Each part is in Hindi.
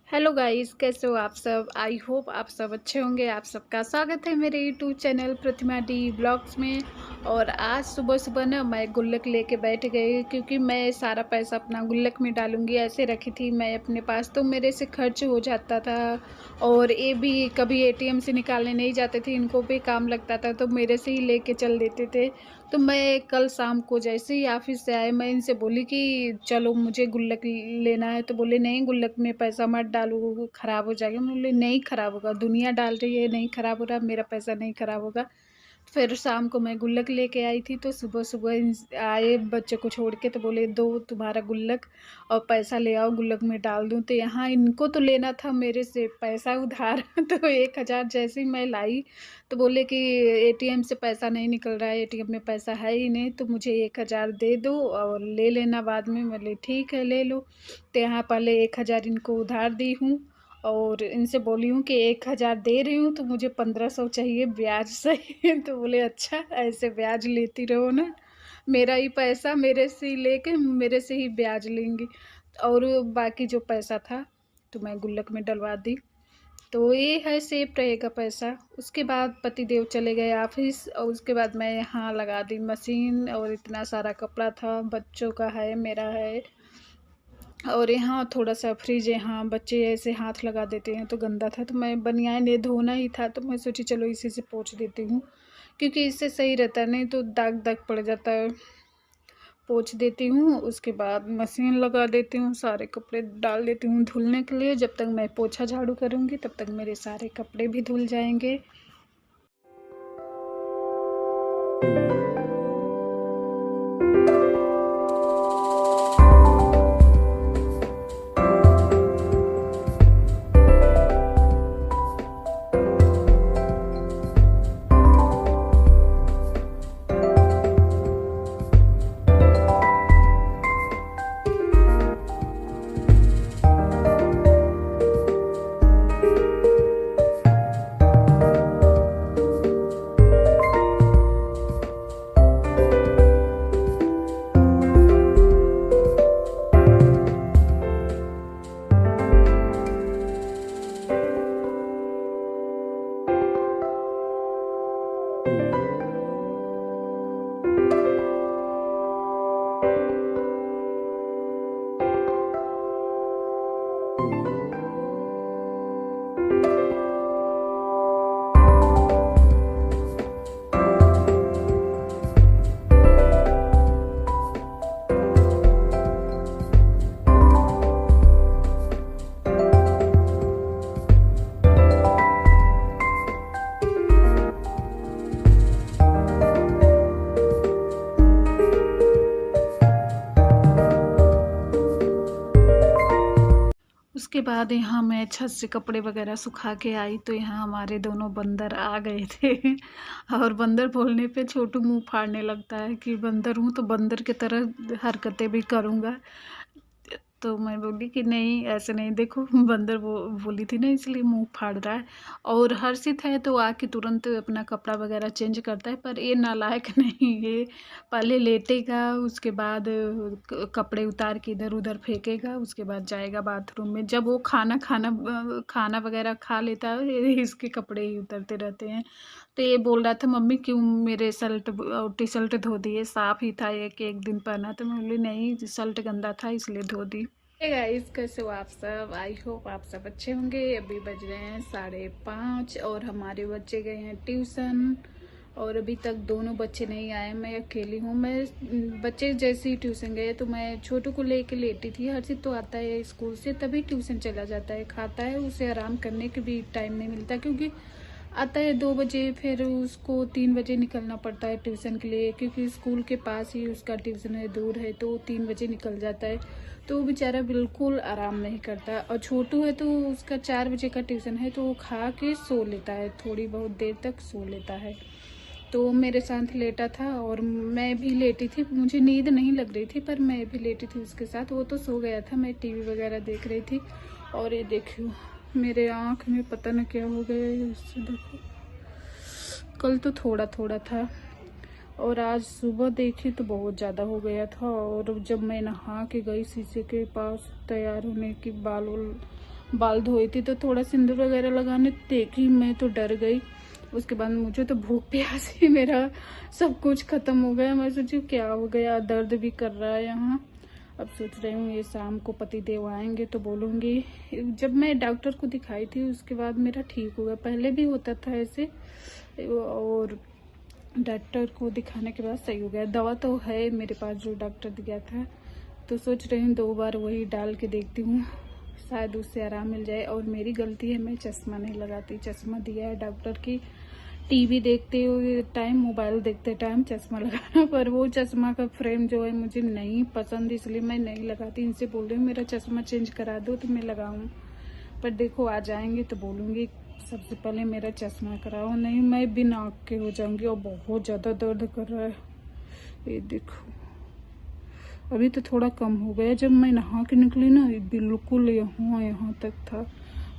हेलो गाइस, कैसे हो आप सब। आई होप आप सब अच्छे होंगे। आप सबका स्वागत है मेरे यूट्यूब चैनल प्रतिमा डी ब्लॉग्स में। और आज सुबह सुबह ना मैं गुल्लक लेके बैठ गई, क्योंकि मैं सारा पैसा अपना गुल्लक में डालूंगी ऐसे रखी थी मैं अपने पास, तो मेरे से खर्च हो जाता था। और ये भी कभी एटीएम से निकालने नहीं जाते थे, इनको भी काम लगता था तो मेरे से ही लेके चल देते थे। तो मैं कल शाम को जैसे ही ऑफिस से आए, मैं इनसे बोली कि चलो मुझे गुल्लक लेना है। तो बोले नहीं, गुल्लक में पैसा मत डालो, खराब हो जाएगा। मैं बोले नहीं खराब होगा, दुनिया डाल रही है, नहीं खराब हो रहा, मेरा पैसा नहीं खराब होगा। फिर शाम को मैं गुल्लक लेके आई थी, तो सुबह सुबह आए बच्चे को छोड़ के, तो बोले दो तुम्हारा गुल्लक और पैसा ले आओ गुल्लक में डाल दूं। तो यहाँ इनको तो लेना था मेरे से पैसा उधार तो 1,000 जैसे ही मैं लाई, तो बोले कि एटीएम से पैसा नहीं निकल रहा है, एटीएम में पैसा है ही नहीं, तो मुझे 1,000 दे दो और ले लेना बाद में। बोले ठीक है ले लो। तो यहाँ पहले 1,000 इनको उधार दी हूँ, और इनसे बोली हूँ कि 1,000 दे रही हूँ तो मुझे 1,500 चाहिए ब्याज से तो बोले अच्छा, ऐसे ब्याज लेती रहो ना, मेरा ही पैसा मेरे से ही लेके मेरे से ही ब्याज लेंगी। और बाकी जो पैसा था तो मैं गुल्लक में डलवा दी। तो ये है सेफ रहेगा पैसा। उसके बाद पतिदेव चले गए ऑफिस, और उसके बाद मैं यहाँ लगा दी मशीन। और इतना सारा कपड़ा था, बच्चों का है, मेरा है। और यहाँ थोड़ा सा फ्रिज, यहाँ बच्चे ऐसे हाथ लगा देते हैं तो गंदा था, तो मैं बनियान ये धोना ही था, तो मैं सोची चलो इसी से पोंछ देती हूँ, क्योंकि इससे सही रहता है, नहीं तो दाग दाग पड़ जाता है। पोंछ देती हूँ, उसके बाद मशीन लगा देती हूँ, सारे कपड़े डाल देती हूँ धुलने के लिए। जब तक मैं पोछा झाड़ू करूँगी तब तक मेरे सारे कपड़े भी धुल जाएंगे। उसके बाद यहाँ मैं छत से कपड़े वगैरह सुखा के आई, तो यहाँ हमारे दोनों बंदर आ गए थे और बंदर बोलने पे छोटू मुंह फाड़ने लगता है कि बंदर हूँ तो बंदर की तरह हरकतें भी करूँगा। तो मैं बोली कि नहीं ऐसे नहीं, देखो बंदर वो बोली थी ना, इसलिए मुंह फाड़ रहा है। और हर्षित है तो आके तुरंत अपना कपड़ा वगैरह चेंज करता है, पर ये नालायक नहीं, ये पहले लेटेगा, उसके बाद कपड़े उतार के इधर उधर फेंकेगा, उसके बाद जाएगा बाथरूम में। जब वो खाना वगैरह खा लेता है, इसके कपड़े ही उतरते रहते हैं। तो ये बोल रहा था मम्मी क्यों मेरे शर्ट टी शर्ट धो दिए, साफ ही था एक एक दिन पहना। तो मैं बोली नहीं, शर्ट गंदा था इसलिए धो दी। हे गाइस, कैसे हो आप सब। आई होप आप सब अच्छे होंगे। अभी बज रहे हैं 5:30 और हमारे बच्चे गए हैं ट्यूशन, और अभी तक दोनों बच्चे नहीं आए, मैं अकेली हूँ। मैं बच्चे जैसे ही ट्यूशन गए तो मैं छोटू को लेके लेटी थी। हर्षित तो आता है स्कूल से तभी ट्यूशन चला जाता है, खाता है, उसे आराम करने के भी टाइम नहीं मिलता, क्योंकि आता है 2 बजे, फिर उसको 3 बजे निकलना पड़ता है ट्यूशन के लिए, क्योंकि स्कूल के पास ही उसका ट्यूशन है, दूर है, तो 3 बजे निकल जाता है। तो वो बेचारा बिल्कुल आराम नहीं करता। और छोटू है तो उसका 4 बजे का ट्यूशन है, तो वो खा के सो लेता है, थोड़ी बहुत देर तक सो लेता है। तो मेरे साथ लेटा था और मैं भी लेटी थी, मुझे नींद नहीं लग रही थी पर मैं भी लेटी थी उसके साथ। वो तो सो गया था, मैं टीवी वगैरह देख रही थी। और ये देखियो मेरे आँख में पता न क्या हो गया है, इससे देखो। कल तो थोड़ा थोड़ा था और आज सुबह देखी तो बहुत ज़्यादा हो गया था। और जब मैं नहा के गई शीशे के पास तैयार होने की, बाल बाल धोई थी तो थोड़ा सिंदूर वगैरह लगाने देखी, मैं तो डर गई। उसके बाद मुझे तो भूख प्यास ही मेरा सब कुछ खत्म हो गया। मैं सोची क्या हो गया, दर्द भी कर रहा है यहाँ। अब सोच रही हूँ ये शाम को पति देव आएंगे तो बोलूँगी। जब मैं डॉक्टर को दिखाई थी उसके बाद मेरा ठीक हो गया, पहले भी होता था ऐसे, और डॉक्टर को दिखाने के बाद सही हो गया। दवा तो है मेरे पास जो डॉक्टर दिया था, तो सोच रही हूँ 2 बार वही डाल के देखती हूँ, शायद उससे आराम मिल जाए। और मेरी गलती है, मैं चश्मा नहीं लगाती। चश्मा दिया है डॉक्टर की टीवी देखते हुए टाइम, मोबाइल देखते टाइम चश्मा लगाना, पर वो चश्मा का फ्रेम जो है मुझे नहीं पसंद, इसलिए मैं नहीं लगाती। इनसे बोल रही हूँ मेरा चश्मा चेंज करा दो तो मैं लगाऊँ, पर देखो आ जाएंगे तो बोलूँगी सबसे पहले मेरा चश्मा कराओ, नहीं मैं बिना आँख के हो जाऊँगी। और बहुत ज़्यादा दर्द कर रहा है, ये देखो। अभी तो थोड़ा कम हो गया, जब मैं नहा के निकली ना बिल्कुल यहाँ तक था,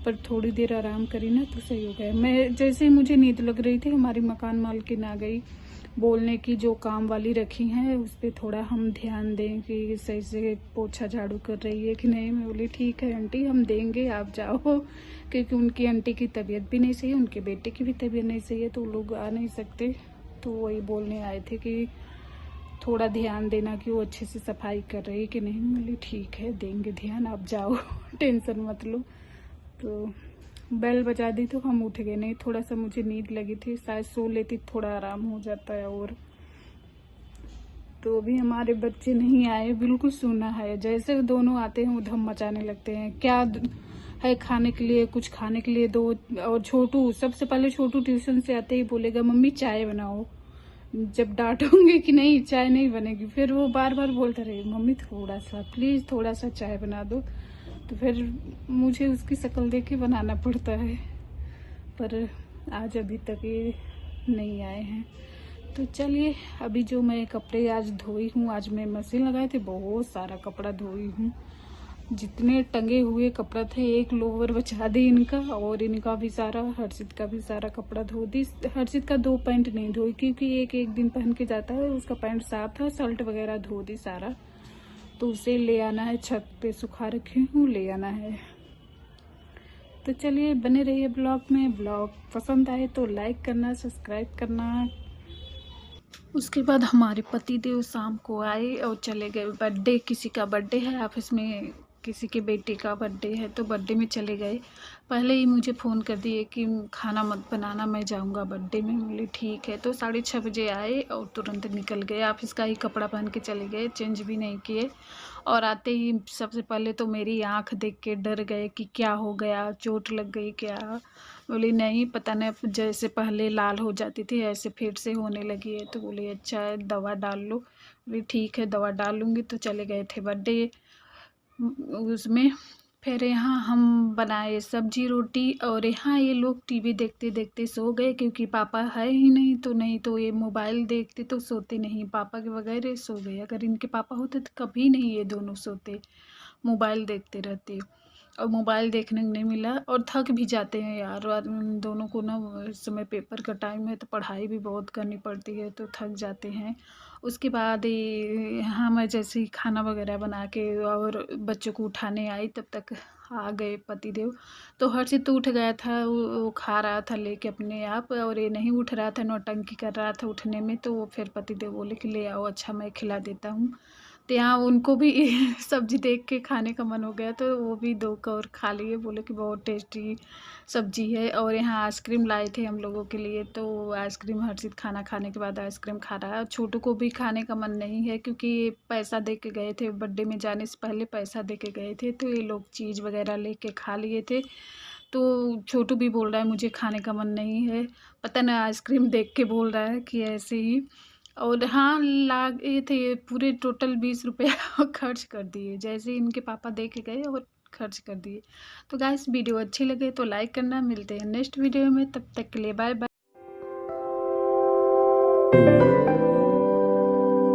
पर थोड़ी देर आराम करी ना तो सही हो गया। मैं जैसे ही मुझे नींद लग रही थी, हमारी मकान मालकिन आ गई बोलने की, जो काम वाली रखी हैं उस पर थोड़ा हम ध्यान दें कि सही से पोछा झाड़ू कर रही है कि नहीं। मैं बोली ठीक है आंटी, हम देंगे, आप जाओ, क्योंकि उनकी आंटी की तबीयत भी नहीं सही है, उनके बेटे की भी तबीयत नहीं सही है, तो लोग आ नहीं सकते। तो वही बोलने आए थे कि थोड़ा ध्यान देना कि वो अच्छे से सफाई कर रही है कि नहीं। बोली ठीक है देंगे ध्यान, आप जाओ टेंशन मत लो। तो बेल बजा दी तो हम उठ गए, नहीं थोड़ा सा मुझे नींद लगी थी, शायद सो लेती थोड़ा आराम हो जाता है। और तो अभी हमारे बच्चे नहीं आए, बिल्कुल सुना है, जैसे दोनों आते हैं उधम मचाने लगते हैं, क्या है खाने के लिए, कुछ खाने के लिए दो। और छोटू, सबसे पहले छोटू ट्यूशन से आते ही बोलेगा मम्मी चाय बनाओ। जब डांटूंगी कि नहीं चाय नहीं बनेगी, फिर वो बार बार बोलता रहे मम्मी थोड़ा सा प्लीज, थोड़ा सा चाय बना दो। तो फिर मुझे उसकी शक्ल देख के बनाना पड़ता है, पर आज अभी तक ये नहीं आए हैं। तो चलिए, अभी जो मैं कपड़े आज धोई हूँ, आज मैं मशीन लगाए थे, बहुत सारा कपड़ा धोई हूँ। जितने टंगे हुए कपड़ा थे, एक लोवर बचा दी इनका, और इनका भी सारा, हर्षित का भी सारा कपड़ा धो दी। हर्षित का 2 पैंट नहीं धोई, क्योंकि एक एक दिन पहन के जाता है, उसका पैंट साफ था, शर्ट वगैरह धो दी सारा। तो उसे ले आना है, छत पे सुखा रखी हूँ, ले आना है। तो चलिए बने रहिए ब्लॉग में। ब्लॉग पसंद आए तो लाइक करना, सब्सक्राइब करना। उसके बाद हमारे पति देव शाम को आए और चले गए। बर्थडे, किसी का बर्थडे है ऑफिस में, किसी के बेटे का बर्थडे है, तो बर्थडे में चले गए। पहले ही मुझे फ़ोन कर दिए कि खाना मत बनाना, मैं जाऊंगा बर्थडे में। बोले ठीक है। तो 6:30 बजे आए और तुरंत निकल गए, ऑफिस का ही कपड़ा पहन के चले गए, चेंज भी नहीं किए। और आते ही सबसे पहले तो मेरी आँख देख के डर गए कि क्या हो गया, चोट लग गई क्या। बोली नहीं, पता नहीं, जैसे पहले लाल हो जाती थी ऐसे फिर से होने लगी है। तो बोली अच्छा है, दवा डाल लो। बोली ठीक है, दवा डाल लूँगी। तो चले गए थे बर्थडे उसमें। फिर यहाँ हम बनाए सब्जी रोटी, और यहाँ ये लोग टीवी देखते देखते सो गए, क्योंकि पापा है ही नहीं। तो नहीं तो ये मोबाइल देखते तो सोते नहीं, पापा के बगैर ये सो गए। अगर इनके पापा होते तो कभी नहीं ये दोनों सोते, मोबाइल देखते रहते। और मोबाइल देखने को नहीं मिला, और थक भी जाते हैं यार। और दोनों को ना इस समय पेपर का टाइम है, तो पढ़ाई भी बहुत करनी पड़ती है, तो थक जाते हैं। उसके बाद यहाँ मैं जैसे ही खाना वगैरह बना के और बच्चों को उठाने आई, तब तक आ गए पतिदेव। तो हर्षित तो उठ गया था, वो खा रहा था लेके अपने आप, और ये नहीं उठ रहा था, नौटंकी कर रहा था उठने में। तो वो फिर पतिदेव बोले कि ले आओ, अच्छा मैं खिला देता हूँ। तो यहाँ उनको भी सब्जी देख के खाने का मन हो गया, तो वो भी 2 कौर खा लिए, बोले कि बहुत टेस्टी सब्जी है। और यहाँ आइसक्रीम लाए थे हम लोगों के लिए, तो आइसक्रीम हर्षित खाना खाने के बाद आइसक्रीम खा रहा है। छोटू को भी खाने का मन नहीं है, क्योंकि पैसा दे के गए थे, बर्थडे में जाने से पहले पैसा दे के गए थे, तो ये लोग चीज़ वगैरह लेके खा लिए थे। तो छोटू भी बोल रहा है मुझे खाने का मन नहीं है, पता नहीं आइसक्रीम देख के बोल रहा है कि ऐसे ही। और हाँ, लागे थे पूरे टोटल 20 रुपया खर्च कर दिए, जैसे इनके पापा दे के गए और खर्च कर दिए। तो गाइस वीडियो अच्छी लगे तो लाइक करना, मिलते हैं नेक्स्ट वीडियो में, तब तक के लिए बाय बाय।